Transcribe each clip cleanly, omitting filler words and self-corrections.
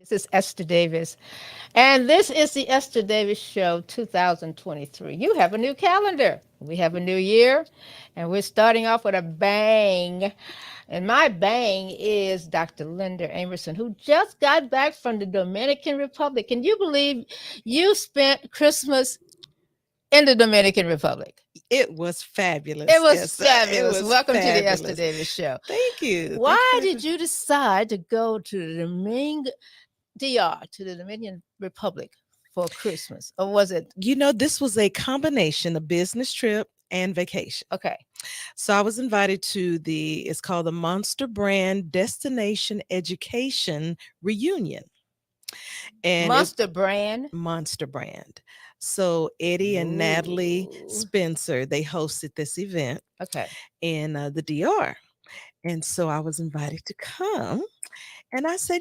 This is Esther Davis, and this is the Esther Davis Show 2023. You have a new calendar. We have a new year, and we're starting off with a bang. And my bang is Dr. Linda Amerson, who just got back from the Dominican Republic. Can you believe you spent Christmas in the Dominican Republic? It was It fabulous. was Yes, it fabulous. was Welcome to the Esther fabulous. Davis Show. Thank you. Thank you Why for did you decide to go to the DR, to the Dominican Republic for Christmas? Or was it This was a combination of business trip and vacation. okay? So I was invited to it's called the Monster Brand Destination Education Reunion. And Monster brand. Monster Brand. So Eddie and Natalie Ooh. Spencer, they hosted this event Okay. in the DR. And so I was invited to come. And I said,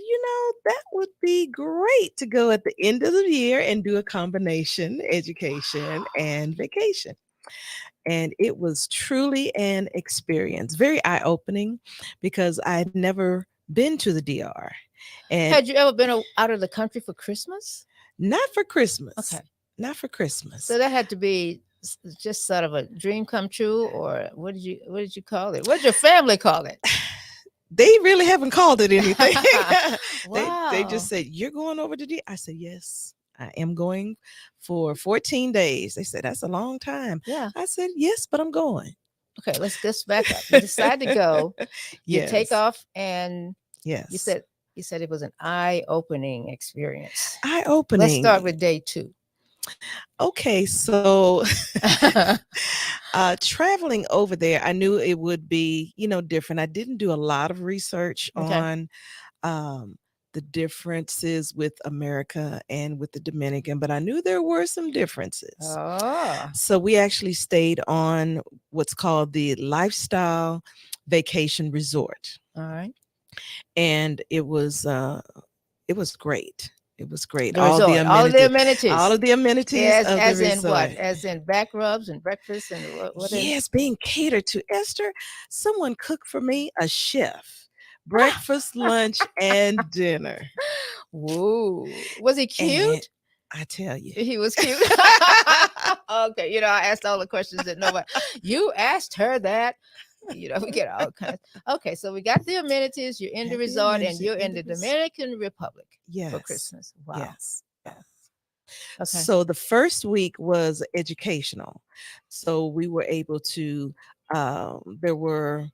that would be great to go at the end of the year and do a combination education and vacation. And it was truly an experience, very eye opening because I had never been to the DR. And Had you ever been out of the country for Christmas? not for Christmas. Okay. Not for Christmas. So that had to be just sort of a dream come true, or what did you call it? What did your family call it? They really haven't called it anything. Wow. They just said, "You're going over to the." I said, "Yes, I am going for 14 days." They said, "That's a long time." Yeah. I said, "Yes, but I'm going." Okay, let's back up. You decide to go. You take Yes. off, and Yes. you said it was an eye-opening experience. Eye-opening. Let's start with day 2. Okay, so traveling over there, I knew it would be, different. I didn't do a lot of research Okay. on the differences with America and with the Dominican, but I knew there were some differences. Oh. So we actually stayed on what's called the Lifestyle Vacation Resort, All right. and it was great. It was great. The resort, all of the amenities. All of the amenities of as the in what? resort. As in back rubs and breakfast and what is? Yes, being catered to. Esther, someone cooked for me, a chef, breakfast, lunch, and dinner. Whoa. Was he And cute? I tell you. He was cute. Okay, I asked all the questions that nobody. You asked her that. We get all kinds. Okay, so we got the amenities. You're in the Got the resort, and amenities, you're in in the the res- Dominican Republic for Yes. Christmas. Wow. Yes. Yes. Okay. So the first week was educational. So we were able to, there were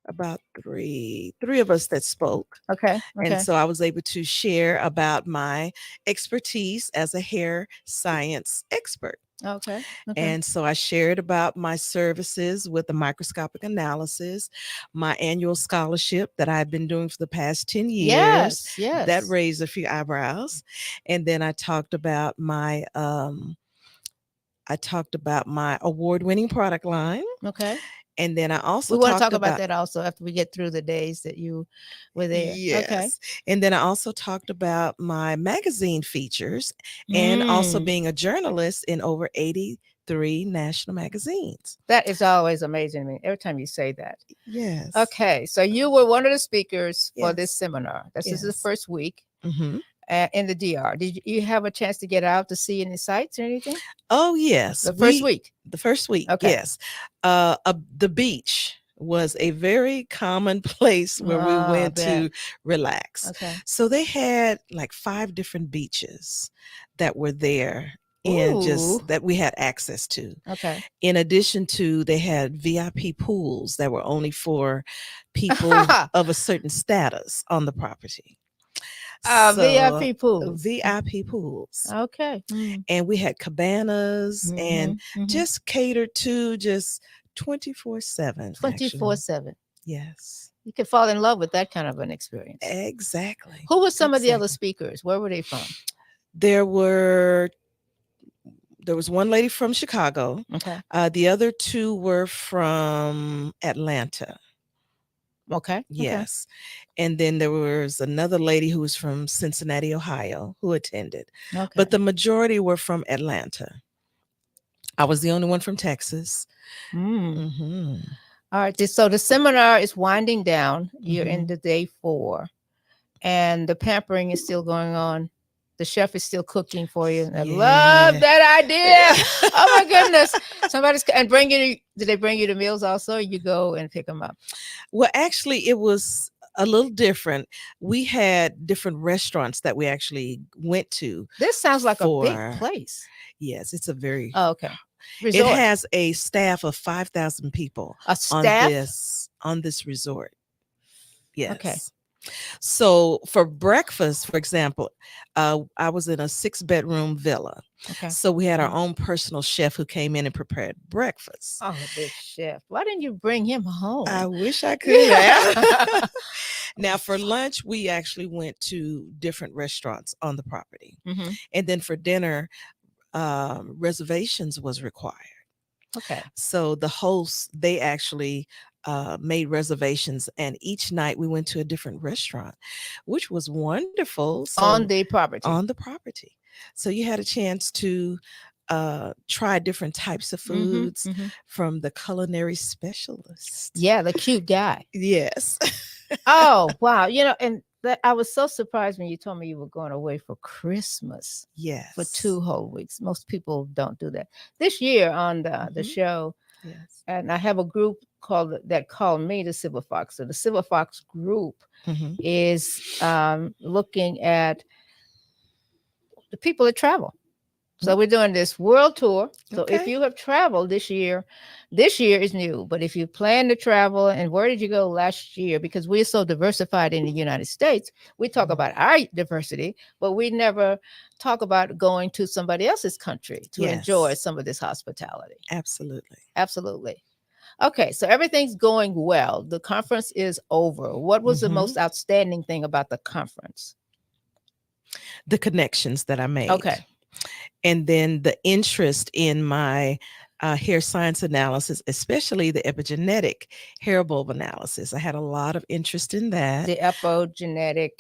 about three of us that spoke. Okay. And so I was able to share about my expertise as a hair science expert. Okay. And so I shared about my services with the microscopic analysis, my annual scholarship that I've been doing for the past 10 years. Yes. That raised a few eyebrows. And then I talked about my award-winning product line. Okay. And then I also We want to talked talk about that also after we get through the days that you were there. Yes. Okay. And then I also talked about my magazine features and also being a journalist in over 83 national magazines. That is always amazing to me every time you say that. Yes. Okay. So you were one of the speakers for this Yes. seminar. This is the Yes. first week Mm-hmm. in the DR. Did you have a chance to get out to see any sights or anything? Oh, yes. The first week. The first week. Okay. Yes. The beach was a very common place where we went to relax. Okay. So they had like 5 different beaches that were there and just that we had access to. Okay. In addition to, they had VIP pools that were only for people of a certain status on the property. VIP pools. VIP pools. Okay. And we had cabanas and just catered to just 24/7. 24/7. Yes. You could fall in love with that kind of an experience. Exactly. Who were some of the other speakers? Where were they from? There was one lady from Chicago. Okay. The other 2 were from Atlanta. Okay. Yes. And then there was another lady who was from Cincinnati, Ohio, who attended. Okay. But the majority were from Atlanta. I was the only one from Texas. All right. So the seminar is winding down. You're in the day 4. and the pampering is still going on. The chef is still cooking for you. And I love Yeah. that idea. Oh my goodness. Somebody's and bring you. Did they bring you the meals also? You go and pick them up. Well, actually, it was a little different. We had different restaurants that we actually went to This sounds like a big for, place. yes, it's a very, Oh, okay. it Resort. has a staff of 5,000 people A staff. on this resort. Okay. Yes. So for breakfast, for example, I was in a 6-bedroom villa. Okay. So we had our Mhm. own personal chef who came in and prepared breakfast. Oh, the chef. Why didn't you bring him I home? wish I could have. Yeah. Now, for lunch, we actually went to different restaurants on the property. hmm And then for dinner, reservations was required. Okay. So the hosts, they actually made reservations, and each night we went to a different restaurant, which was wonderful. So On the property. on the property, so you had a chance to try different types of hmm foods hmm from the culinary specialist. Yeah, the cute guy. Yes. Oh, wow. And that I was so surprised when you told me you were going away for Christmas for Yes. 2 whole weeks. Most people don't do that. This year on the Mhm. show, Yes. and I have a group called me the Silver Fox. So the Silver Fox group Mhm. is looking at the people that travel. So we're doing this world tour. So if Okay. you have traveled this year is new. But if you plan to travel, and where did you go last year? Because we're so diversified in the United States, we talk Mhm. about our diversity, but we never talk about going to somebody else's country to enjoy Yes. some of this hospitality. Absolutely. Absolutely. Okay, so everything's going well. The conference is over. What was the Mhm. most outstanding thing about the conference? The connections that I made, Okay. and then the interest in my hair science analysis, especially the epigenetic hair bulb analysis. I had a lot of interest in that. The epigenetic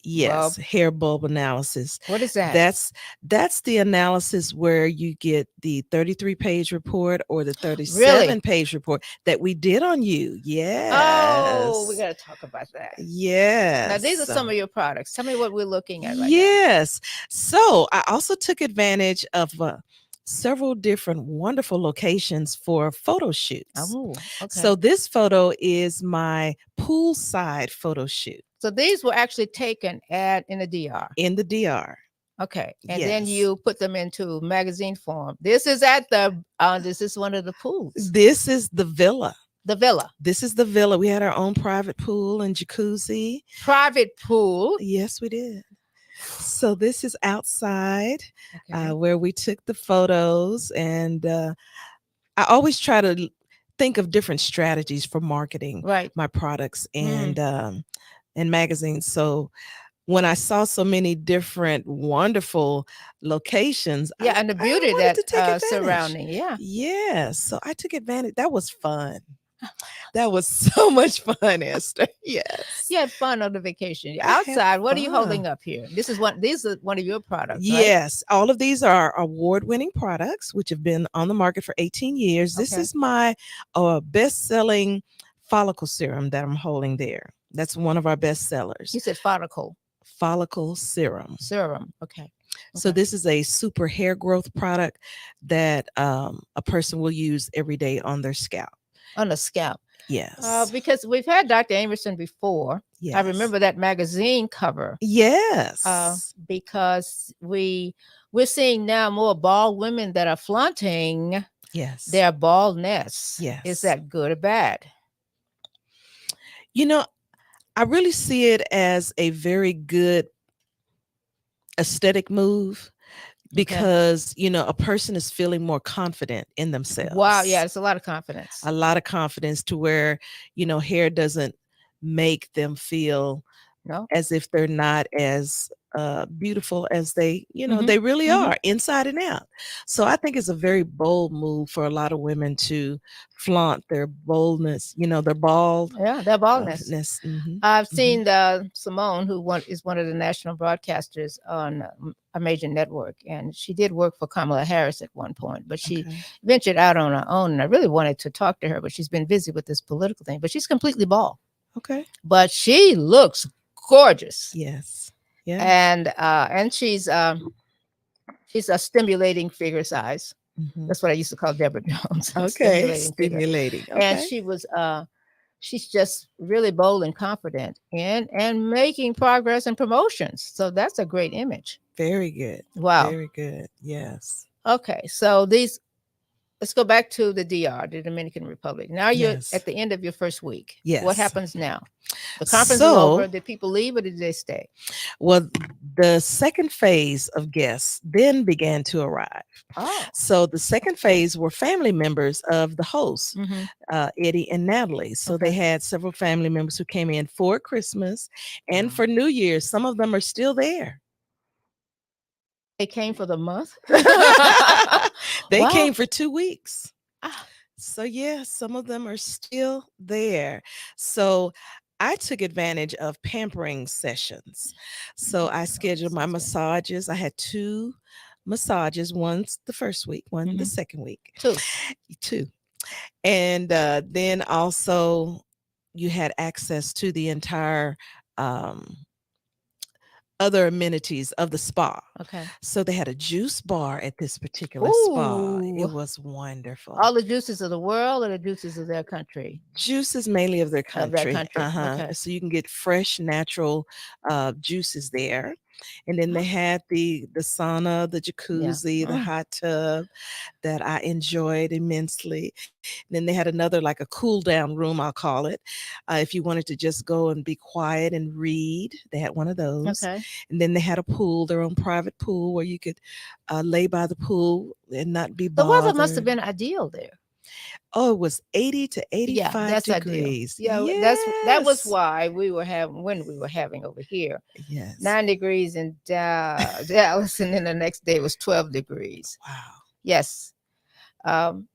Yes, bulb. hair bulb analysis. What is that? That's the analysis where you get the 33-page report or the Really? 37-page report that we did on you. Oh, we Yes. got to talk about that. Now, these are Yes. some of your products. Tell me what we're looking at right now. Yes. So I also took advantage of several different wonderful locations for photo shoots. Oh, okay. So this photo is my poolside photo shoot So these were actually taken at in the DR. in the DR. Okay, and then Yes. you put them into magazine form. This is one of the pools, This is the villa. the villa, This is the villa. We had our own private pool and jacuzzi. private pool. Yes, we did. So this is outside Okay, where we took the photos, and I always try to think of different strategies for marketing right. my products Hmm. and magazines. So when I saw so many different wonderful locations, Yeah, and the I beauty wanted that to take advantage. surrounding. Yeah, Yes, so I took advantage. That was fun. That was so much fun, Esther. Yes, you had fun on the vacation. You're I had outside. What are you holding fun. up here? This is one. These are one of your products, right? Yes, all of these are award-winning products which have been on the market for 18 years. This Okay. is my best-selling follicle serum that I'm holding there. That's one of our best sellers. You said follicle Follicle serum. serum. Okay. So Okay. this is a super hair growth product that a person will use every day on their scalp. On the scalp. Yes. Because we've had Dr. Amerson before. I Yes. remember that magazine cover. Yes. Because we're seeing now more bald women that are flaunting Yes. their baldness. Is Yes. that good or bad? You know, I really see it as a very good aesthetic move Okay. because, a person is feeling more confident in Wow. Yeah, themselves. it's a lot of confidence. A lot of confidence to where, hair doesn't make them feel No. as if they're not as beautiful as Mm-hmm. they really Mm-hmm. are inside and out. So I think it's a very bold move for a lot of women to flaunt their boldness, their Yeah, their baldness. baldness. I've Hmm. seen Simone, is one of the national broadcasters on a major network, and she did work for Kamala Harris at one point, but she Okay. ventured out on her own. And I really wanted to talk to her, but she's been busy with this political thing. But she's completely bald, Okay. but she looks gorgeous, Yes. Yeah. and she's a stimulating figure size. Hmm. That's what I used to call Deborah Jones, Okay. stimulating figure. Stimulating. And Okay. she's just really bold and confident and making progress and promotions. So that's a great image. Very good. Wow. Very good. Yes. Okay, so these let's go back to the DR, the Dominican Republic. Now you're Yes. at the end of your first week. What Yes. happens now? The conference is over. So, Did people leave or did they stay? well, the second phase of guests then began to arrive. Oh. So, the second phase were family members of the hosts, Mm-hmm. Eddie and Natalie. So, they Okay. had several family members who came in for Christmas and Wow. for New Year's. Some of them are still there. They came for the month. They Wow. came for 2 weeks. Ah, So, yeah, some of them are still there. So, I took advantage of pampering sessions. So, I scheduled my sounds good. massages. I had two massages, once the first week, one the Mm-hmm. second week, Two. two. And then also, you had access to the entire um, other amenities of the spa. Okay. So, they had a juice bar at this particular spa. It Ooh. was wonderful. All the juices of the world or the juices of their country? Juices mainly of their Of that country. country. Okay. So you can get fresh, natural juices there. And then they had the sauna, the Yeah. jacuzzi, the Mm. hot tub that I enjoyed immensely. And then they had another, like a cool down room, I'll call it. If you wanted to just go and be quiet and read, they had one of those. Okay. And then they had a pool, their own private pool, where you could lay by the pool and not be The weather must have bothered. been ideal there. Oh, it was 80 to Yeah, 85 that's ideal. degrees. Yeah, that was Yes. why we were having when we were having over here Yes. 9 degrees in Dallas, and then the next day was 12 degrees. Wow. Yes. Um,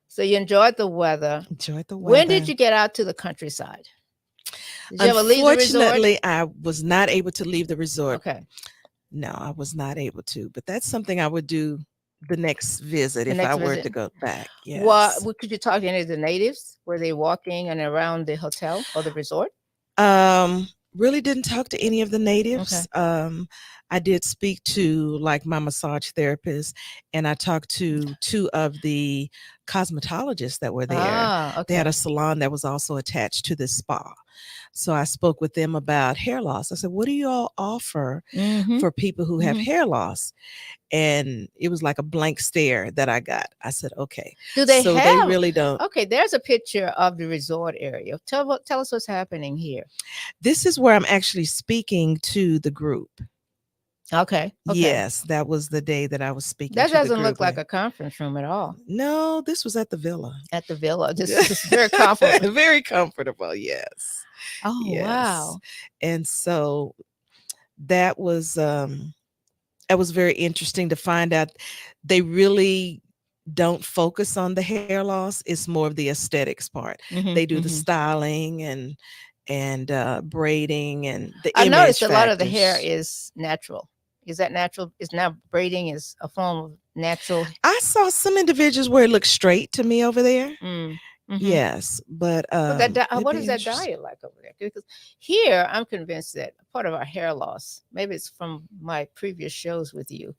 so you enjoyed the weather. Enjoyed the When did weather. you get out to the countryside? Did you ever leave the resort? Unfortunately, I was not able to leave the resort. Okay, No, I was not able to, but that's something I would do the next visit the if I next were visit. to go back. What, Yes. could you talk to any of the natives? Were they walking and around the hotel or the resort? Really didn't talk to any of the Okay. natives. I did speak to, like, my massage therapist, and I talked to two of the cosmetologists that were there. Ah, They had okay. a salon that was also attached to this spa. So I spoke with them about hair loss. I said, "What do you all offer Mm-hmm. for people who have Mm-hmm. hair loss?" And it was like a blank stare that I got. I said, "Okay." Do they So they have? really don't. Okay, there's a picture of the resort area. Tell us what's happening here. This is where I'm actually speaking to the group. Okay, okay. Yes, that was the day that I was speaking That to the doesn't look group. like a conference room at all No, this was at the villa. at the villa. This is very comfortable. Very comfortable. Yes. Oh Yes. wow. And so that was very interesting to find out they really don't focus on the hair loss. It's more of the aesthetics part. They Mm-hmm, do the mm-hmm. styling and braiding and the I image noticed a lot of the hair factors. is natural. Is that natural? Is now braiding is a form of natural. I saw some individuals where it looked straight to me over there. Mm. Mm-hmm. Yes, but it'd What be is that interesting. diet like over there? Because here, I'm convinced that part of our hair loss, maybe it's from my previous shows with you,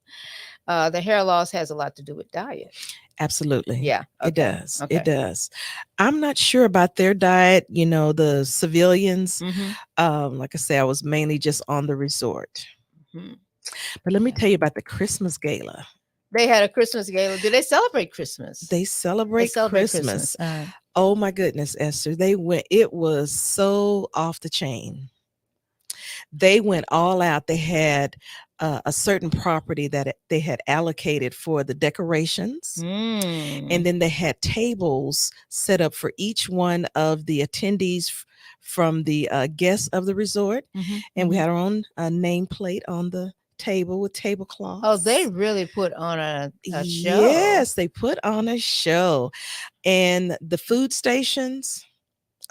the hair loss has a lot to do with diet. Absolutely. Yeah. It Okay. does. It Okay. does. I'm not sure about their diet, the civilians. Mm-hmm. Like I say, I was mainly just on the resort. Mm-hmm. But let me Yeah. tell you about the Christmas gala. They had a Christmas gala. Do they celebrate Christmas? They They celebrate celebrate Christmas. Christmas. Oh my goodness, Esther. It was so off the chain. They went all out. They had a certain property that they had allocated for the decorations. And Mm. then they had tables set up for each one of the attendees from the guests of the resort. Mm-hmm. And we Mm-hmm. had our own nameplate on the table with Oh, they tablecloths. really put on a show. Yes, they put on a show. And the food stations,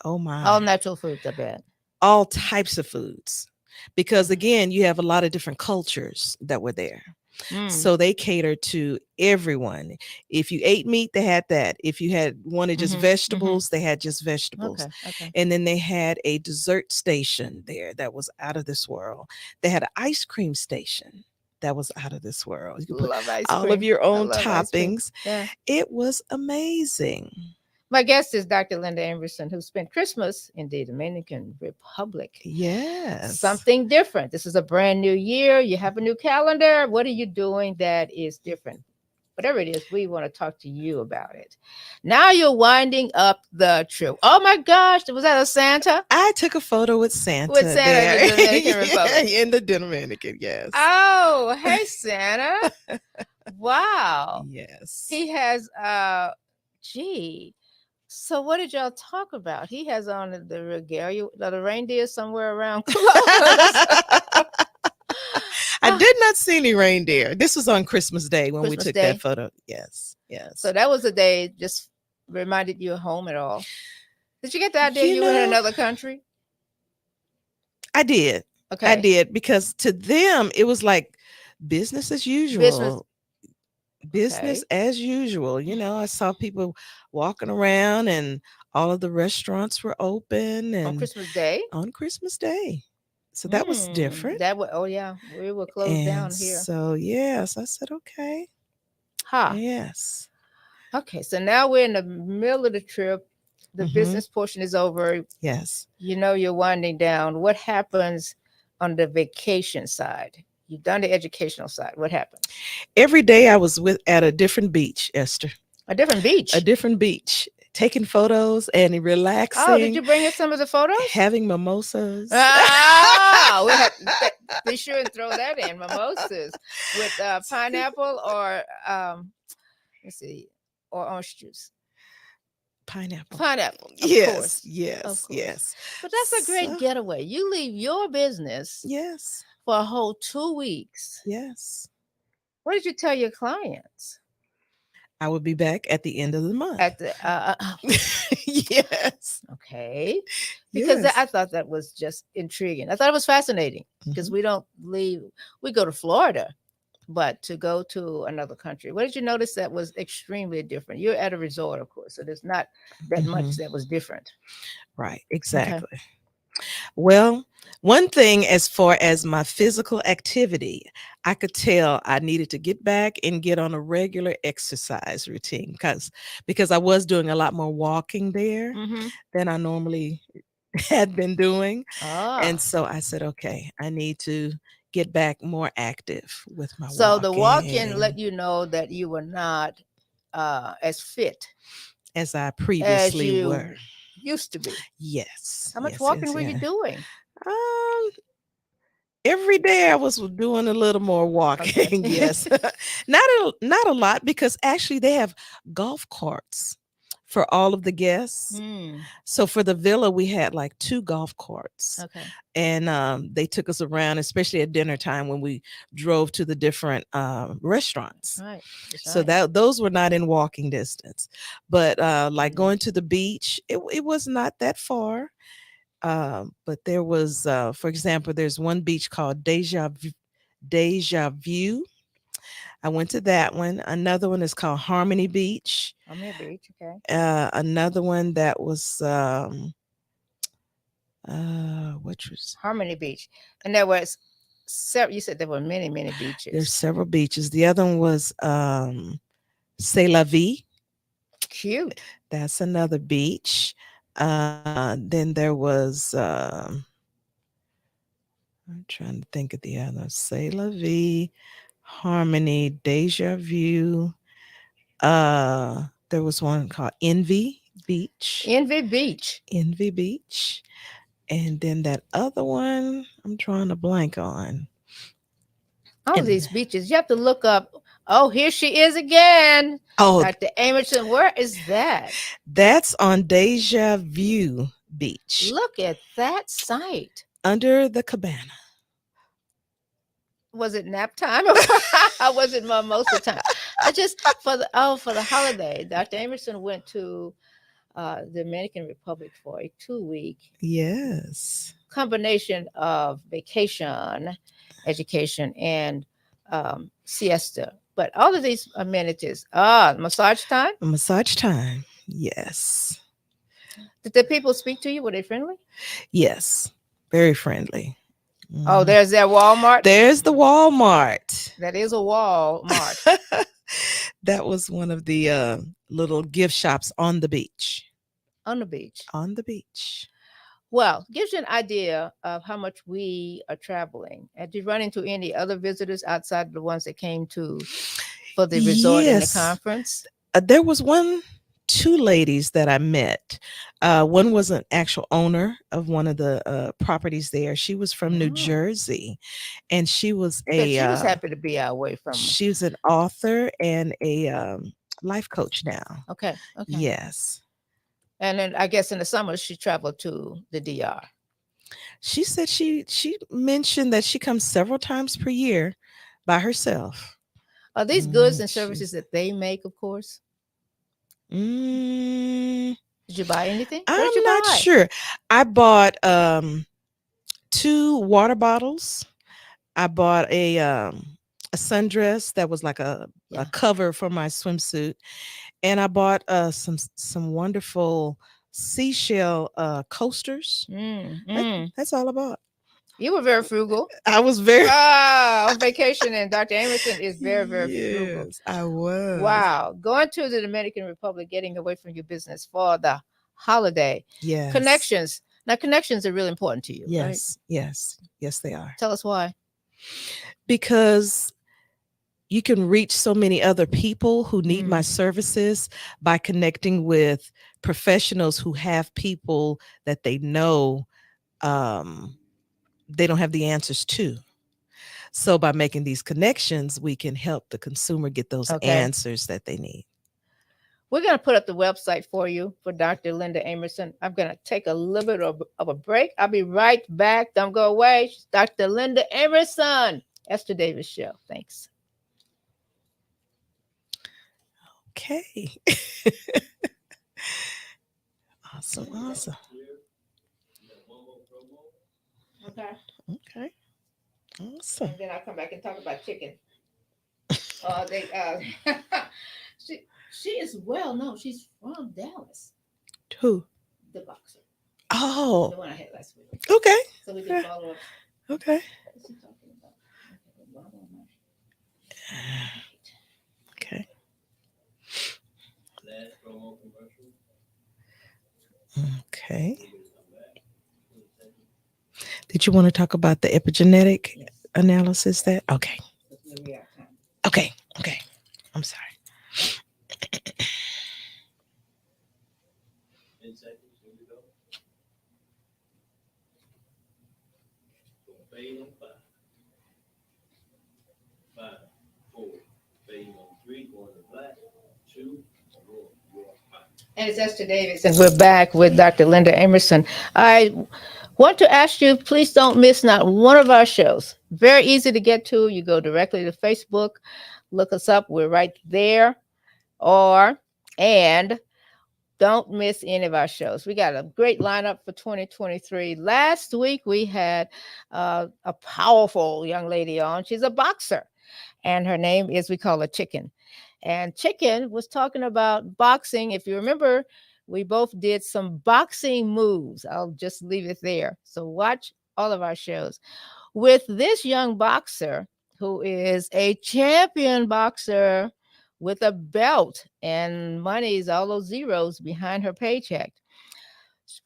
oh All my, natural foods, I bet. all types of foods. Because again, you have a lot of different cultures that were there. Mm. So they catered to everyone. If you ate meat, they had that. If you had wanted just Mhm. Mhm. vegetables, they had just vegetables. Okay. Okay. And then they had a dessert station there that was out of this world. They had an ice cream station that was out of this world. You could put Love ice all of cream. your I own love ice cream. toppings. Yeah. It was amazing. My guest is Dr. Linda Amerson, who spent Christmas in the Dominican Republic. Yes. Something different. This is a brand new year. You have a new calendar. What are you doing that is different? Whatever it is, we want to talk to you about it. Now you're winding up the trip. Oh my gosh, was that a Santa? I took a photo with With Santa Santa in the there. Dominican Yeah, Republic. in the Dominican, yes. Oh, hey Santa. Wow. Yes. He has gee. So what did y'all talk about? He has on the regalia, the reindeer somewhere around close. I Ah, did not see any reindeer. This was on Christmas Day when we Christmas took that Day. photo. Yes. So Yes. that was a day just reminded you of home at all. Did you get the idea You you were in know, another country? I did. I Okay. did because to them it was like business as Business. usual. Business Okay. as usual. I saw people walking around and all of the restaurants were open On and Christmas Day. on Christmas Day. So that was different. That was, oh yeah, we were closed And down here. so, yes, I said, okay, Ha. yes. Okay. So now we're in the middle of the trip. The Hmm. business portion is over. Yes. You know you're winding down. What happens on the vacation side? You've done the educational side. What happens? Every day I was at a different beach, Esther, A different a beach. different beach, taking photos and Oh, did relaxing, you bring us some of the photos? having mimosas. Ah, we have be sure and throw that in mimosas with pineapple or let's see, or orange juice. Pineapple. Pineapple, Yes, of yes, course. yes. But that's a great So, getaway. You leave your business yes, for a whole 2 weeks. yes. What did you tell your clients I will be back at the end of the month. at the? Yes, Okay, because yes. I thought that was just intriguing. I thought it was fascinating because Mhm. we don't leave. We go to Florida, but to go to another country. What did you notice that was extremely different? You're at a resort, of course, so there's not that much Mhm. that was different. Right, Okay. exactly. Well, one thing as far as my physical activity, I could tell I needed to get back and get on a regular exercise routine because I was doing a lot more walking there Mm-hmm. than I normally had been doing. And Ah, so I said, okay, I need to get back more active with my so the walk-in walking let you know that you were not as fit as I as previously were. you used to be. Yes, How much yes, walking yes, were you yeah. doing? Um, every day I was doing a little more Okay. walking. Yes, not a lot because actually they have golf carts for all of the guests. Hmm. So for the villa, we had like two golf carts, Okay. and they took us around, especially at dinner time when we drove to the different That's restaurants. right. That's So right. that those were not in walking distance, but like Mm. going to the beach, it was not that far. But there was, for example, there's one beach called Deja View. I went to that one. Another one is called Harmony Beach. I'm here, beach. Okay. Another one that was which was Harmony Beach, and there was several. You said there were many, many there's beaches. several beaches. The other one was C'est la Vie. Cute. That's another beach. Then there was I'm trying to think of the other. C'est la Vie, Harmony, Deja Vu. There was one called Envy Beach. Envy Beach. Envy Beach. And then that other one, I'm drawing a blank on. All And these beaches. You have to look up. Oh, here she is again. oh, Dr. Amerson, where is that? that's on Deja View Beach Look at that site. under the cabana. Was it nap time or was it mimosa time? I just for the holiday, Dr. Amerson went to the Dominican Republic for a 2 week Yes. combination of vacation, education, and siesta. But all of these amenities. Massage time. Massage time. Yes. Did the people speak to you? Were they friendly? Yes. Very friendly. Oh, Mhm. there's their Walmart. There's the Walmart. That is a Walmart That was one of the little gift shops on the beach. on the beach. On the beach. Well, gives you an idea of how much we are traveling. And did you run into any other visitors outside of the ones that came to for the resort and the Yes. conference? There was two ladies that I met. One was an actual owner of one of the properties there. She was from New Oh, Jersey, and she was but she was happy to be away from. she was an author and a life coach now. Okay, okay. Yes. And then I guess in the summer she traveled to the DR. She said she mentioned that she comes several times per year by herself. Are these goods and services She's that they make, of course? mm, Did you buy anything? What did you I'm not buy? sure. I bought two water bottles. I bought a sundress that was like a Yeah. cover for my swimsuit, and I bought some wonderful seashell coasters. Mm, That, mm. that's all I bought. You were very frugal. I was very On vacation, and Dr. Amerson is very, very frugal. yes, I was. Wow. Going to the Dominican Republic, getting away from your business for the holiday. Yes. Connections. Now, connections are really important to you, right? Yes. Yes. Yes, they are. Tell us why. Because you can reach so many other people who need my Mm, services by connecting with professionals who have people that they know um, they don't have the answers to. So by making these connections, we can help the consumer get those okay. answers that they need. We're going to put up the website for you for Dr. Linda Amerson. I'm going to take a little bit of a break. I'll be right back. Don't go away. She's Dr. Linda Amerson. Esther Davis Show. Thanks. Okay. Awesome. Awesome. Okay. Okay. Awesome. And then I'll come back and talk about chicken. They she is well known. She's from Dallas, Who? the boxer, the Oh, one I had last week. okay. So we can follow up. Okay. What is he talking about? Okay, blah, blah, blah. Okay. Okay. Did you want to talk about the epigenetic Yes. analysis that? Okay. That's where we are time. Okay. Okay. I'm sorry. And it's Esther Davis, and we're back with Dr. Linda Amerson. I want to ask you, please don't miss not one of our shows. Very easy to get to. You go directly to Facebook, look us up. We're right there. And don't miss any of our shows. We got a great lineup for 2023. Last week we had a powerful young lady on. She's a boxer, and her name is, we call her Chicken. And Chicken was talking about boxing. If you remember, we both did some boxing moves. I'll just leave it there. So watch all of our shows with this young boxer who is a champion boxer with a belt and money's all those zeros behind her paycheck.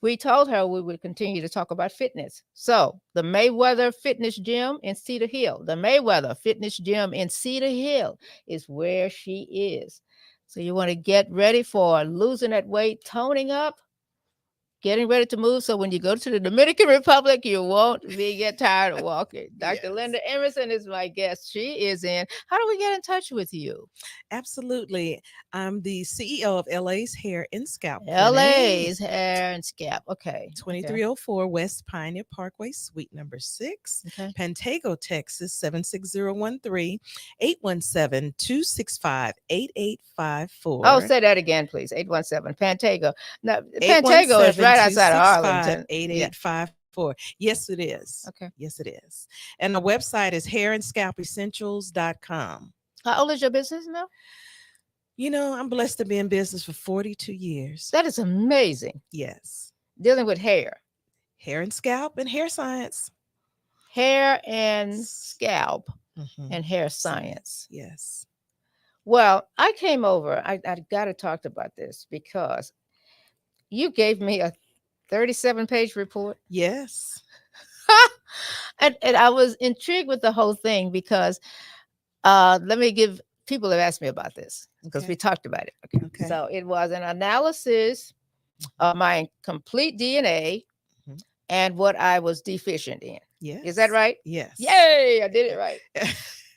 We told her we would continue to talk about fitness. So, the Mayweather Fitness Gym in Cedar Hill, the Mayweather Fitness Gym in Cedar Hill is where she is. So, you want to get ready for losing that weight, toning up, getting ready to move. So, when you go to the Dominican Republic, you won't get tired of walking. Dr. Yes. Linda Emerson is my guest. She is in. How do we get in touch with you? Absolutely. I'm the CEO of LA's Hair and Scalp Clinic. LA's Hair and Scalp. Okay. 2304 West Pioneer Parkway, Suite number 6, Okay. Pantego, Texas, 76013, 817-265-8854. Oh, say that again, please. 817 Pantego. Now, Pantego is right outside of Arlington. Yeah. 8854. for. Yes, it is. Okay. Yes, it is. And the website is hairandscalpessentials.com. How old is your business now? I'm blessed to be in business for 42 years. That is amazing. Yes. Dealing with hair, Hair and scalp and hair science. hair and scalp, Mm-hmm. and hair Science. science. Yes. Well, I came over. I got to talk about this because you gave me a 37-page report. Yes. And I was intrigued with the whole thing because let me give people have asked me about this because we Okay. talked about it. Okay. Okay. So it was an analysis of my complete DNA Mhm. and what I was deficient in. Is that Yes. right? Yes. Yay, I did it right.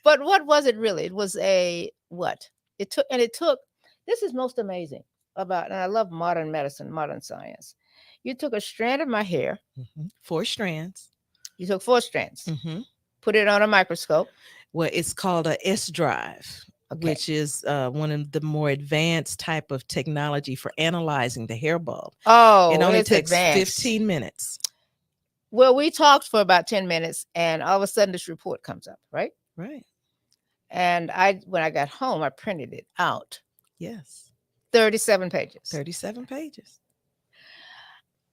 But what was it really? It was a what? It took this is most amazing about, and I love modern medicine, modern science. You took a strand of my hair, Mhm. Four strands. you took four strands, Hmm. put it on a microscope. Well, it's called a S drive, Okay. which is one of the more advanced type of technology for analyzing the hair bulb. It Oh, only it's takes advanced. 15 minutes. Well, we talked for about 10 minutes and all of a sudden this report comes up, right? Right. And when I got home, I printed it out. Yes. 37 pages. 37 pages.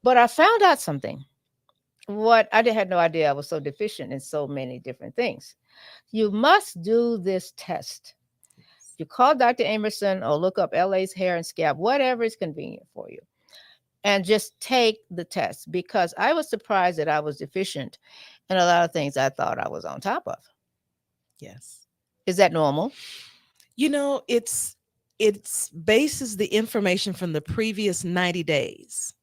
But I found out something. What I had no idea I was so deficient in so many different things. You must do this test. Yes. You call Dr. Amerson or look up LA's hair and scalp, whatever is convenient for you, and just take the test because I was surprised that I was deficient in a lot of things I thought I was on top of. Yes. Is that normal? It's bases the information from the previous 90 days.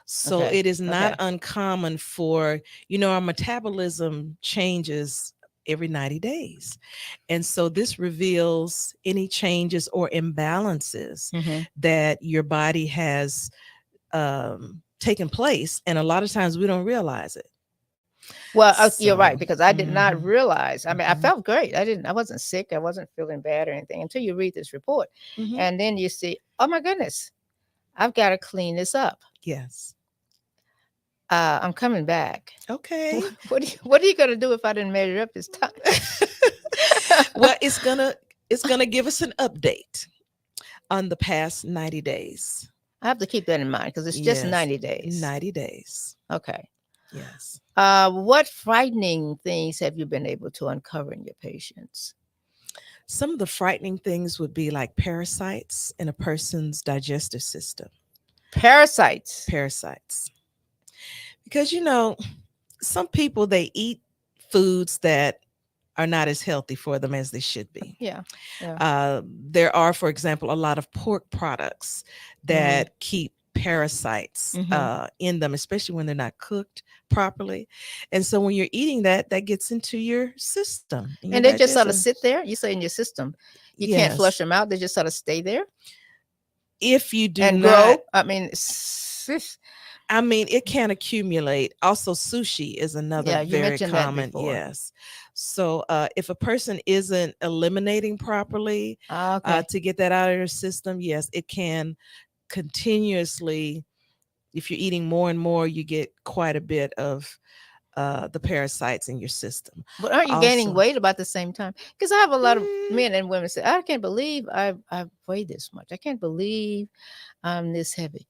So Okay. it is not Okay. uncommon for, our metabolism changes every 90 days. And so this reveals any changes or imbalances Hmm. that your body has taken place. And a lot of times we don't realize it. Well, you're So, right because I did not mhm, realize. I mean, I mhm, felt great. I wasn't sick. I wasn't feeling bad or anything until you read this report, mhm. and then you see, oh my goodness, I've got to clean this up. Yes. I'm coming back. Okay. What are you going to do if I didn't measure up this time? Well, it's gonna give us an update on the past 90 days. I have to keep that in mind because it's just Yes, 90 days. 90 days. Okay. Yes. What frightening things have you been able to uncover in your patients? Some of the frightening things would be like parasites in a person's digestive system. Parasites. Parasites. Because, some people, they eat foods that are not as healthy for them as they should be. Yeah. Yeah. There are, for example, a lot of pork products Mm. that keep parasites Hmm. in them, especially when they're not cooked properly. And so when you're eating that, that gets into your system, in your And they just sort of digestion. sit there. You say in your system, you can't Yes. flush them out. They just sort of stay there If you do and not, grow. I mean, I mean, it can accumulate. Also, sushi is another yeah, you very mentioned that common. before. Yes. So, if a person isn't eliminating properly Ah, okay. to get that out of your system, yes, it can continuously. If you're eating more and more, you get quite a bit of the parasites in your system. But aren't you gaining Also, weight about the same time? Because I have a lot of mm, men and women say, I can't believe I've weighed this much. I can't believe I'm this heavy.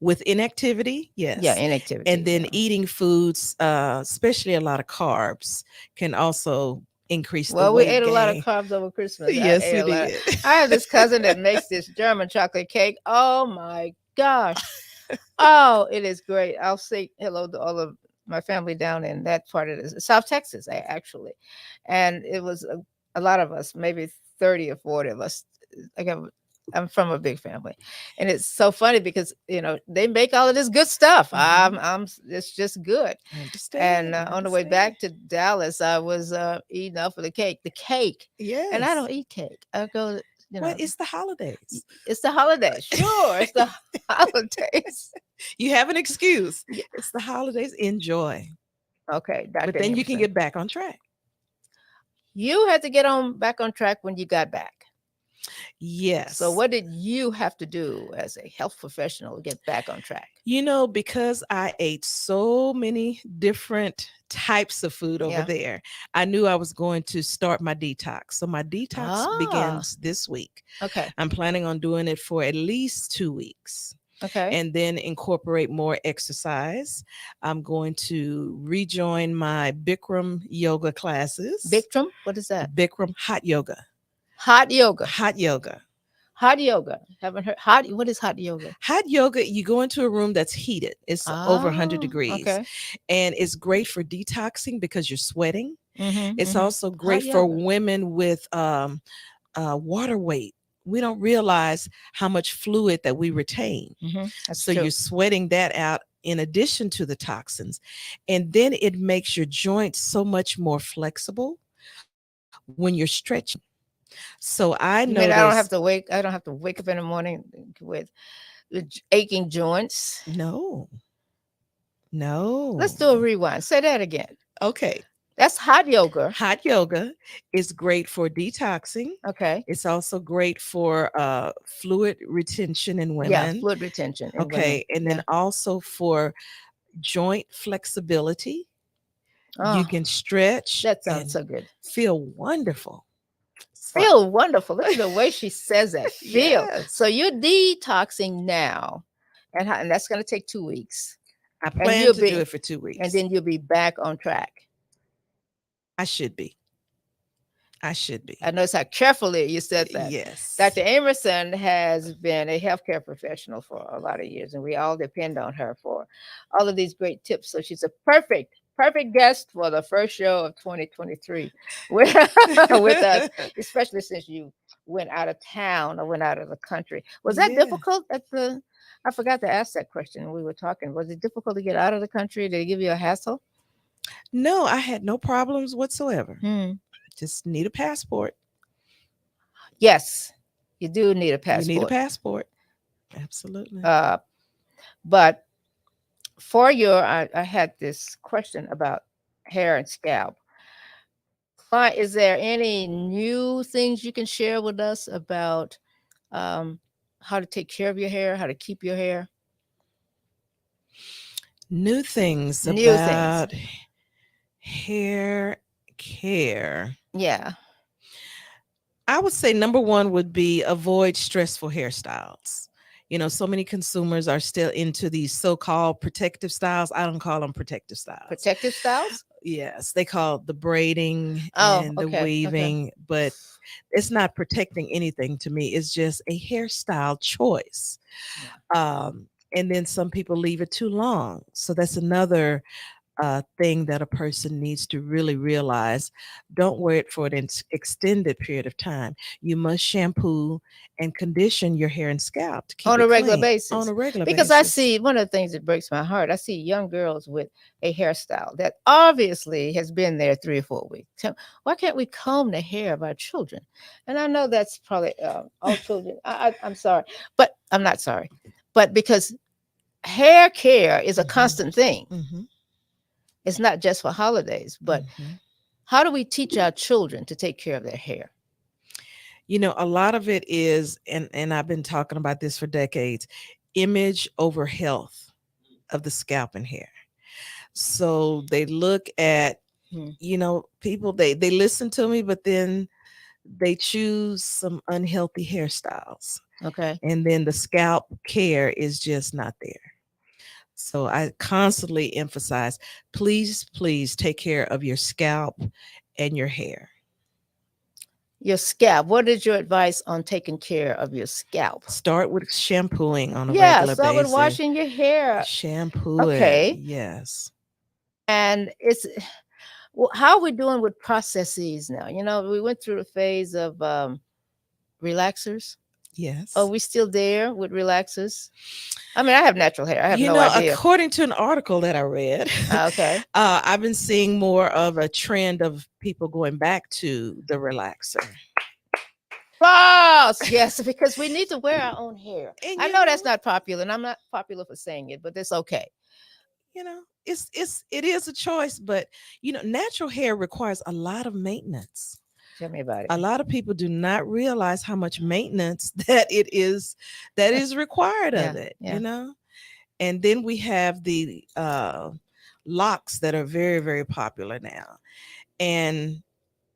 with inactivity, Yeah, yes. And inactivity. then Yeah. eating foods, especially a lot of carbs, can also increase the Well, we weight ate a lot of gain. carbs over Christmas. I Yes, ate we a lot. did. I have this cousin that makes this German chocolate cake. Oh my gosh. Oh, it is great. I'll say hello to all of my family down in that part of this, South Texas, actually. And it was a lot of us, maybe 30 or 40 of us. I got, I'm from a big family. And it's so funny because, they make all of this good stuff. Mhm. It's just good. I And understand. I on the way understand. back to Dallas, I was eating off of the cake. And I Yes. don't eat cake. I go, Well, it's the holidays. it's the holidays. Sure, it's the holidays. You have an excuse. Yeah. It's the holidays. Enjoy. Okay, But Dr. then you can Amerson. get back on track. You had to get on back on track when you got back. So, Yes. what did you have to do as a health professional to get back on track? Because I ate so many different types of food over Yeah. there, I knew I was going to start my detox. So my detox Ah, begins this week. okay. I'm planning on doing it for at least 2 weeks Okay. and then incorporate more exercise. I'm going to rejoin my Bikram yoga classes. Bikram, what is that? Bikram hot yoga. Hot yoga. Hot yoga. Hot yoga. Haven't heard hot. What is hot yoga? Hot yoga, you go into a room that's heated. It's over 100 Ah, degrees. okay. And it's great for detoxing because you're sweating. Mm-hmm. It's Mm-hmm. also Hot great for yoga. women with water weight. We don't realize how much fluid that we retain. Mm-hmm. That's So you're true. sweating that out in addition to the toxins. And then it makes your joints so much more flexible when you're stretching. So I You mean noticed I don't have to wake? I don't have to wake up in the morning with aching joints. no, Let's no. do a rewind. Say that again. Okay. That's hot yoga. Hot yoga is great for detoxing. Okay. It's also great for fluid retention in Yeah, women. fluid retention in women. Okay. And then Yeah. also for joint flexibility. You Oh, can stretch that sounds and so good. feel wonderful. So, Feel wonderful. Look at the way she says that. Feel. yes, So you're detoxing now, and that's going to take 2 weeks, I and plan you'll to do be, it for two and weeks. then you'll be back on track. I should be. I should I be. notice how carefully you said that. Yes. Dr. Amerson has been a healthcare professional for a lot of years, and we all depend on her for all of these great tips. So she's a perfect guest for the first show of 2023 with, with us, especially since you went out of town or went out of the country. Was that Yeah. difficult at the? I forgot to ask that question when we were talking. Was it difficult to get out of the country? Did it give you a hassle? No, I had no problems whatsoever. Hmm. Just need a passport. Yes, you do need a You need a passport. passport. Absolutely. Uh, but for your, I had this question about hair and scalp. Is there any new things you can share with us about um, how to take care of your hair, how to keep your hair? New things New things. about hair care. Yeah. I would say number one would be avoid stressful hairstyles. So many consumers are still into these so-called protective styles. I don't call them protective styles. Protective styles? Yes, they call it the braiding Oh, and the okay. Okay. weaving, but it's not protecting anything to me. It's just a hairstyle choice. Yeah. And then some people leave it too long. So that's another thing that a person needs to really realize. Don't wear it for an extended period of time. You must shampoo and condition your hair and scalp to keep On a it regular clean on basis. a regular Because I basis. see one of the things that breaks my heart, I see young girls with a hairstyle that obviously has been there 3 or 4 weeks. Why can't we comb the hair of our children? And I know that's probably all children. I'm sorry, but I'm not sorry. But because hair care is a Hmm. constant thing, Hmm. it's not just for holidays, but Hmm. how do we teach our children to take care of their hair? A lot of it is, and I've been talking about this for decades, image over health of the scalp and hair. So they look at, Hmm. people, they listen to me, but then they choose some unhealthy hairstyles. Okay. And then the scalp care is just not there. So I constantly emphasize, please, please take care of your scalp and your hair. Your scalp. What is your advice on taking care of your scalp? Start with shampooing on a Yeah, regular start with basis. washing your hair. Shampoo it. Okay. Yes. And how are we doing with processes now? We went through a phase of relaxers. Are Yes. we still there with relaxers? I mean, I have natural hair. I have no idea. According to an article that I read, Okay. I've been seeing more of a trend of people going back to the relaxer. False. Yes, because we need to wear our own hair. And I know that's not popular, and I'm not popular for saying it, but it's okay. it is a choice, but natural hair requires a lot of maintenance. Tell me about it. A lot of people do not realize how much maintenance that is required Yeah, of it, yeah. and then we have the locks that are very, very popular now. And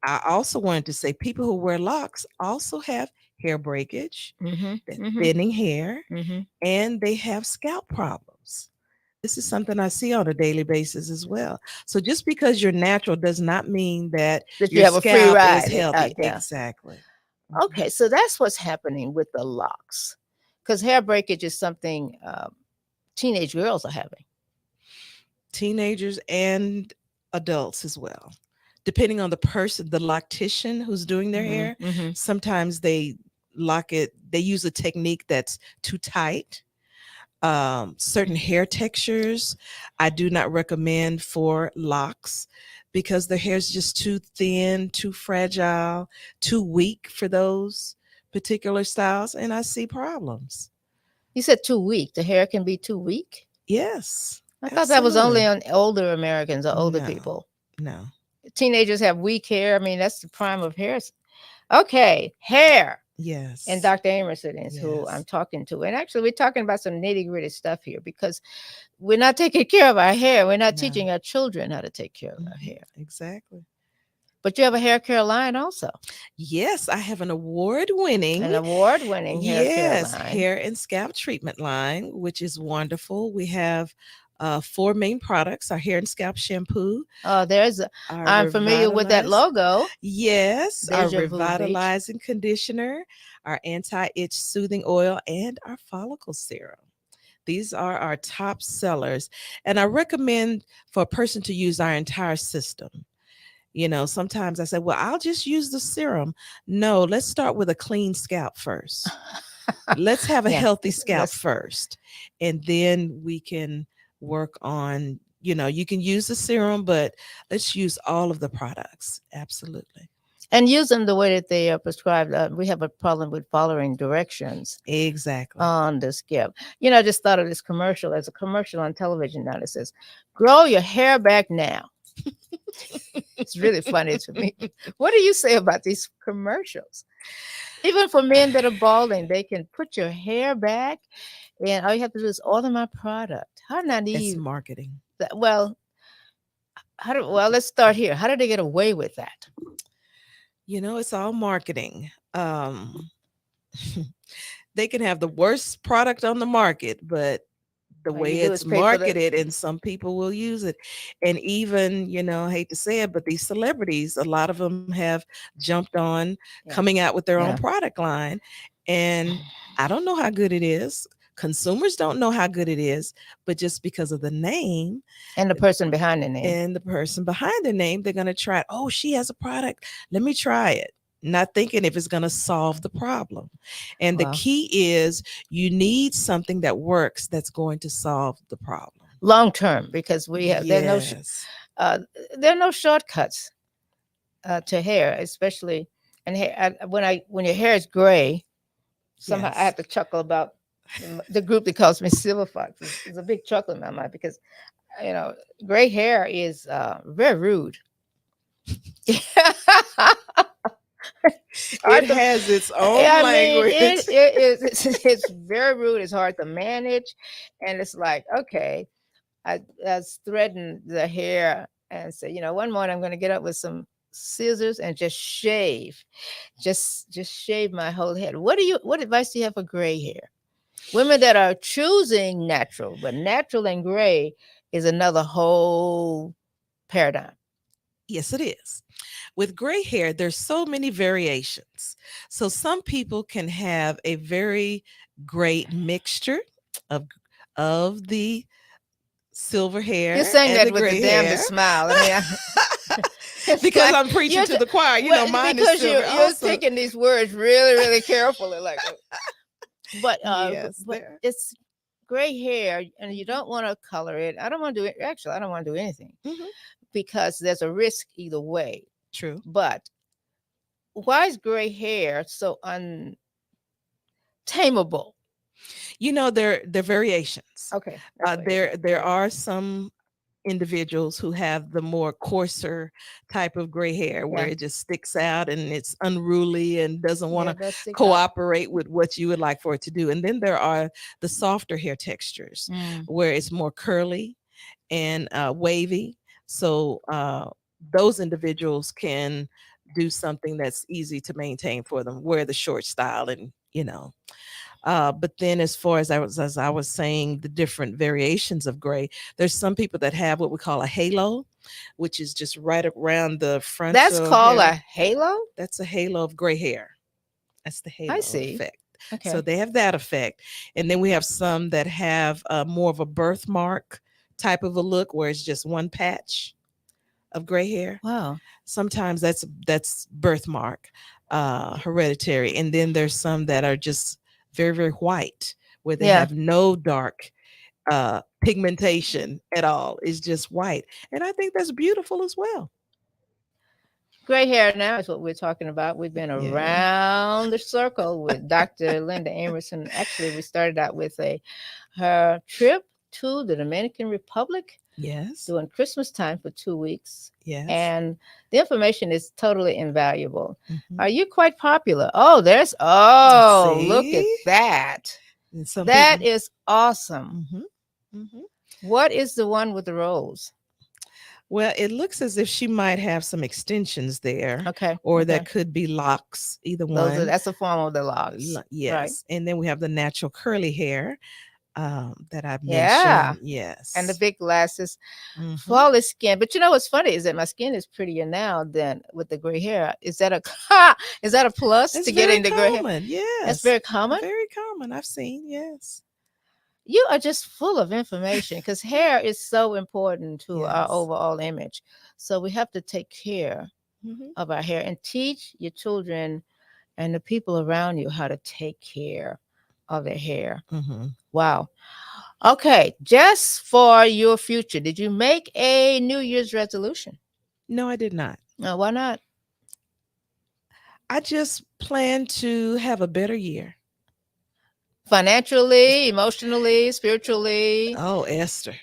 I also wanted to say people who wear locks also have hair breakage, Mhm. they're Mhm. thinning hair, Mhm. and they have scalp problems. This is something I see on a daily basis as well. So just because you're natural does not mean that That you your have a free scalp is ride. healthy. Yeah. Exactly. Mhm. Okay, so that's what's happening with the locks, because hair breakage is something teenage girls are having. Teenagers and adults as well. Depending on the person, the loctician who's doing their Mhm. hair, Mhm. sometimes they use a technique that's too tight. Certain hair textures I do not recommend for locks because the hair is just too thin, too fragile, too weak for those particular styles, and I see problems. You said too weak. The hair can be too weak. Yes, I thought that was only absolutely. on older Americans or older No, people. no. Teenagers have weak hair. I mean, that's the prime of hair. Okay, hair. And Yes, Dr. Amerson is who I'm yes. talking to. And actually, we're talking about some nitty gritty stuff here because we're not taking care of our hair. We're not No. teaching our children how to take care of our Mhm, hair. exactly. But you have a hair care line also, Yes, I have an award-winning, an award winning hair care yes, line. hair and scalp treatment line, which is wonderful. We have four main products: our hair and scalp shampoo, our I'm familiar with that revitalize, logo, yes, our Deja Vu Beach. revitalizing conditioner, our anti-itch soothing oil, and our follicle serum. These are our top sellers, and I recommend for a person to use our entire system. Sometimes I say, well, I'll just use the serum. No, let's start with a clean scalp first. Let's have a Yeah, healthy scalp that's first. And then we can work on, you can use the serum, but let's use all of the products. Absolutely. and use them the way that they are prescribed. We have a problem with following directions Exactly. on the scalp. I just thought of this commercial. There's a commercial on television now that says, "Grow your hair back now." It's really funny to me. What do you say about these commercials? Even for men that are balding, they can put your hair back, and all you have to do is order my product. How It's naive marketing. that? Well, let's start here. How did they get away with that? It's all marketing. They can have the worst product on the market, but the All you way do it's is pay for the marketed and some people will use it. And even, I hate to say it, but these celebrities, a lot of them have jumped on yeah, coming out with their own yeah, product line. And I don't know how good it is. Consumers don't know how good it is, but just because of the name and the person behind the name. and the person behind the name, they're going to try it. Oh, she has a product. Let me try it. Not thinking if it's going to solve the problem. And the Well, key is you need something that works that's going to solve the problem. long term, because we have Yes. uh, there are no shortcuts to hair, especially and hair. When your hair is gray, somehow I Yes. have to chuckle about the group that calls me Silver Fox. It's a big chuckle in my mind because you know gray hair is very rude. It Hard to, has its own I mean, language. it is it's very rude. It's hard to manage, and it's like okay, I threatened the hair and said, one morning I'm going to get up with some scissors and just shave, just shave my whole head. What advice do you have for gray hair? Women that are choosing natural, but natural and gray is another whole paradigm. Yes, it is. With gray hair, there's so many variations. So some people can have a very great mixture of the silver You're hair saying and that the with the gray hair. damnedest smile. I mean, it's Because like I'm preaching to the choir. well, Mine is because silver you're also. taking these words really, really carefully, like, Yes, but there. it's gray hair, and you don't want to color it. I don't want to do it. Actually, I don't want to do anything Hmm. because there's a risk either way. True. But why is gray hair so untamable? There are variations. Okay, that's what you're saying. There Very. are some individuals who have the more coarser type of gray hair where Yeah. it just sticks out and it's unruly and doesn't want Yeah, to it does stick out. cooperate with what you would like for it to do. And then there are the softer hair textures Mm. where it's more curly and wavy. So those individuals can do something that's easy to maintain for them, wear the short style and, but then as far as I was saying, the different variations of gray, there's some people that have what we call a halo, which is just right around the That's frontal called a hair. halo? That's a halo of gray hair. That's the I halo see. effect. So Okay. they have that effect. And then we have some that have more of a birthmark type of a look where it's just one patch of gray hair. Wow. Sometimes that's birthmark, hereditary. And then there's some that are just very, very white where they Yeah. have no dark pigmentation at all. It's just white. And I think that's beautiful as well. Gray hair now is what we're talking about. We've been Yeah. around the circle with Dr. Linda Amerson. Actually, we started out with her trip to the Dominican Republic Yes. during Christmas time for 2 weeks. Yes. And the information is totally invaluable. Hmm. Are you quite popular? Oh, look at See? that. And some That people. is awesome. Hmm. Hmm. What is the one with the rose? Well, it looks as if she might have some extensions there, Okay. or that Okay. could be locks, either one. That's a form of the locks. Right. Yes. And then we have the natural curly hair that I've Yeah. mentioned. And the Yes. big glasses. Hmm. Flawless skin. But you know what's funny is that my skin is prettier now than with the gray hair. Is that a is that a plus It's to very getting the gray hair? common. That's Yes. very common. Very common. I've seen. Yes. You are just full of information because hair is so important to our Yes. overall image. So we have to take care Hmm. of our hair and teach your children and the people around you how to take care of their hair. Hmm. Wow. Okay, just for your future, did you make a New Year's resolution? No, I did not. Why not? I just plan to have a better year. Financially, emotionally, spiritually, Oh, Esther.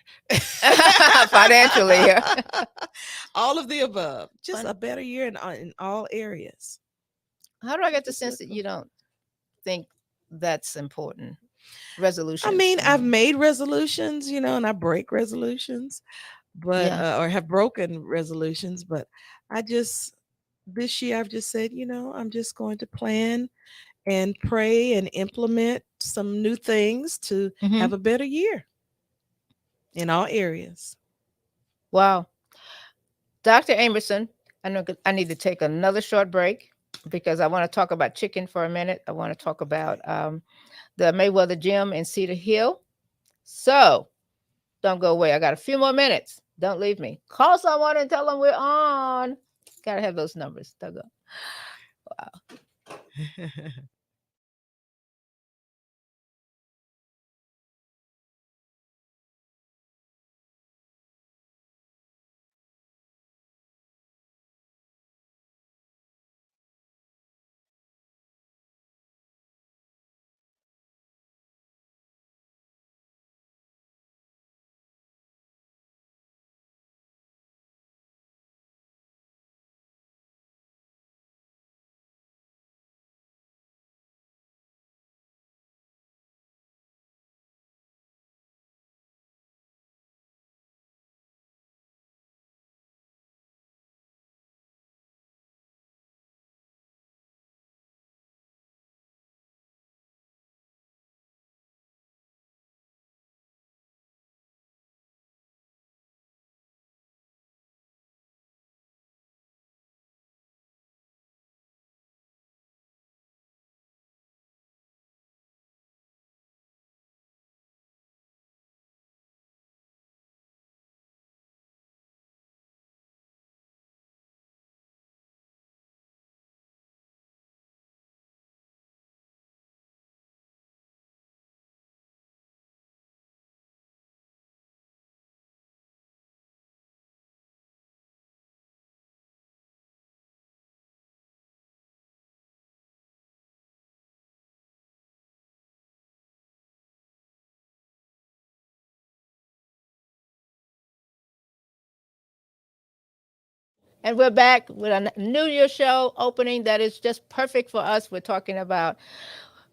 financially. Yeah. All of the above. Just Fun. a better year in all areas. How do I get the Just sense look that for. you don't think that's important? I Resolutions. mean, I've made resolutions, and I break resolutions, but Yeah. or have broken resolutions, but I just this year I've just said, I'm just going to plan and pray and implement some new things to Hmm. have a better year in all areas. Wow. Dr. Amerson, I know I need to take another short break because I want to talk about chicken for a minute. I want to talk about Okay. the Mayweather Gym in Cedar Hill. So don't go away. I got a few more minutes. Don't leave me. Call someone and tell them we're on. Gotta have those numbers. Don't go. Wow. And we're back with a New Year show opening that is just perfect for us. We're talking about,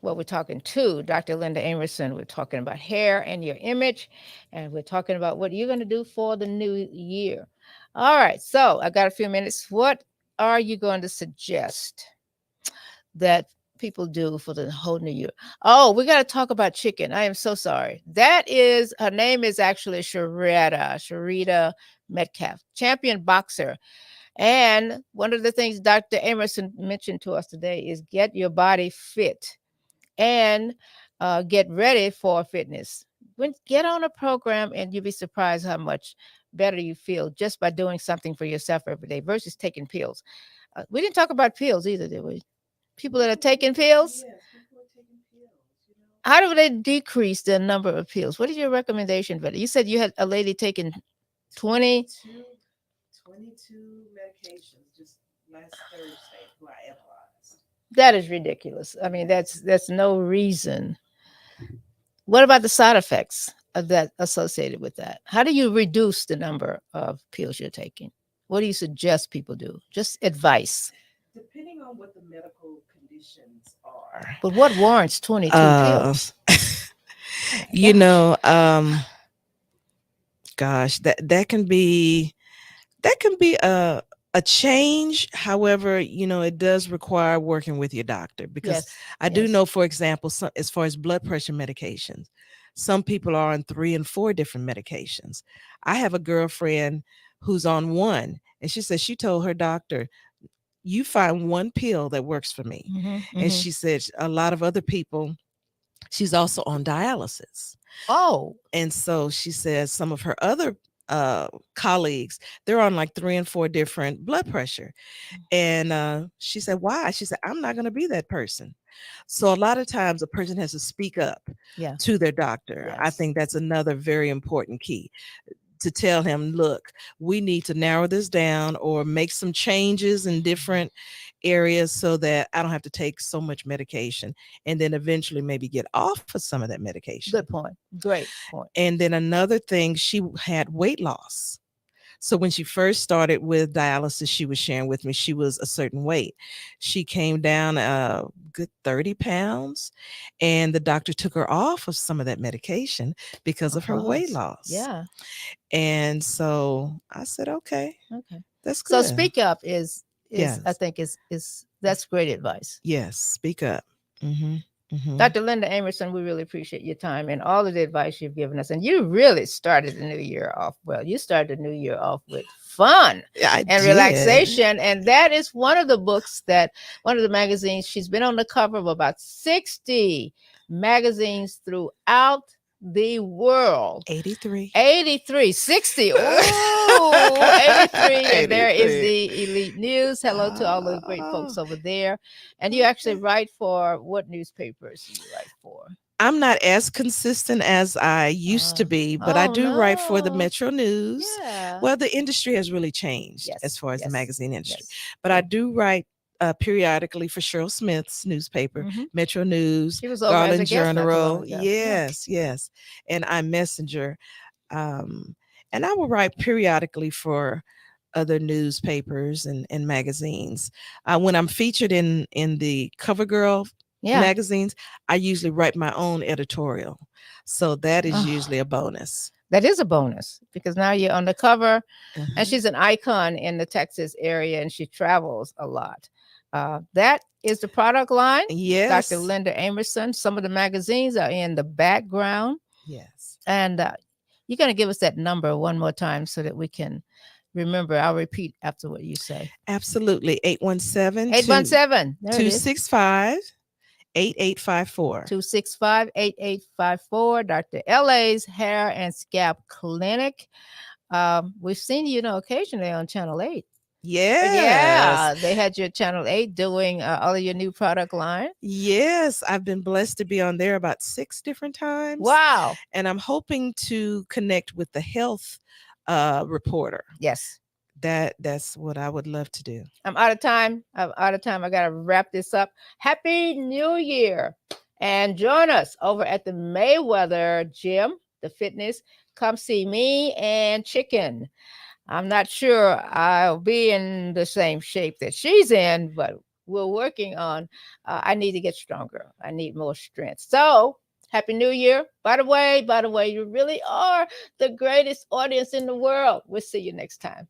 well, we're talking to Dr. Linda Amerson. We're talking about hair and your image, and we're talking about what you're going to do for the new year. All right, so I got a few minutes. What are you going to suggest that people do for the whole new year? Oh, we got to talk about chicken. I am so sorry. That is, her name is actually Sharita Metcalf, champion boxer. And one of the things Dr. Amerson mentioned to us today is get your body fit and get ready for fitness. Get on a program, and you'll be surprised how much better you feel just by doing something for yourself every day versus taking pills. We didn't talk about pills either, did we? People that are taking pills. Yes, people are taking pills, you know. How do they decrease the number of pills? What is your recommendation for that? You said you had a lady taking 20. 22 medications just last Thursday who I analyzed. That is ridiculous. I mean, that's no reason. What about the side effects of that associated with that? How do you reduce the number of pills you're taking? What do you suggest people do? Just advice. Depending on what the medical conditions are. But what warrants 22 Uh, pills? Oh my you gosh. know, gosh, that can be a change. However, it does require working with your doctor, because Yes. I do Yes. know, for example, as far as blood pressure medications, some people are on 3 and 4 different medications. I have a girlfriend who's on one, and she said she told her doctor, "You find one pill that works for me." Hmm. And Hmm. she said a lot of other people, she's also on dialysis. Oh, And so she says some of her other colleagues, they're on like 3 and 4 different blood pressure. And she said, why? She said, I'm not going to be that person. So a lot of times a person has to speak up yeah. to their doctor. I Yes. think that's another very important key, to tell him, look, we need to narrow this down or make some changes in different areas so that I don't have to take so much medication, and then eventually maybe get off of some of that medication. Good point. Great point. And then another thing, she had weight loss. So when she first started with dialysis, she was sharing with me she was a certain weight. She came down a good 30 pounds, and the doctor took her off of some of that medication because of her weight Because, loss. yeah. And so I said, okay, Okay. that's So good. speak up is I Yes. think is that's great advice. Yes. Speak up. Mm-hmm. Mm-hmm. Dr. Linda Amerson, we really appreciate your time and all of the advice you've given us. And you really started the new year off well. You started the new year off with fun I and did. relaxation. And that is one of the books that one of the magazines, she's been on the cover of about 60 magazines throughout the world. 83. 83, 60. Oh, 83. And there is 83. the Elite News. Hello to all the great Oh, folks over there. And you actually okay. write for what newspapers do you write for? I'm not as consistent as I used to be, but I Oh, do write for the no. Metro News. Yeah. Well, the industry has really changed as Yes, far as the yes, magazine industry, yes. but I True. do write periodically for Cheryl Smith's newspaper, Hmm. Metro News, She was over as a Garland guest not too long Journal. ago. Yeah. Yes, yes. And I'm Messenger. Um, and I will write periodically for other newspapers and magazines. When I'm featured in the Cover Girl Yeah. magazines, I usually write my own editorial. So that is Oh, usually a bonus. that is a bonus because now you're on the cover. And Uh-huh. she's an icon in the Texas area and she travels a lot. That is the product line. Dr. Yes. Linda Amerson. Some of the magazines are in the background. Yes. And you're going to give us that number one more time so that we can remember. I'll repeat after what you say. Absolutely. 817 817. There it two is. six five 8854. 265-8854. Dr. LA's Hair and Scalp Clinic. We've seen you know occasionally on Channel 8. Yes. Yeah, they had your Channel 8 doing all of your new product line. Yes, I've been blessed to be on there about 6 different times, Wow. and I'm hoping to connect with the health reporter. Yes. That's what I would love to do. I'm out of time. I'm out of time. I got to wrap this up. Happy New Year. And join us over at the Mayweather Gym, the fitness. Come see me and Chicken. I'm not sure I'll be in the same shape that she's in, but we're working on. I need to get stronger. I need more strength. So, Happy New Year. By the way, you really are the greatest audience in the world. We'll see you next time.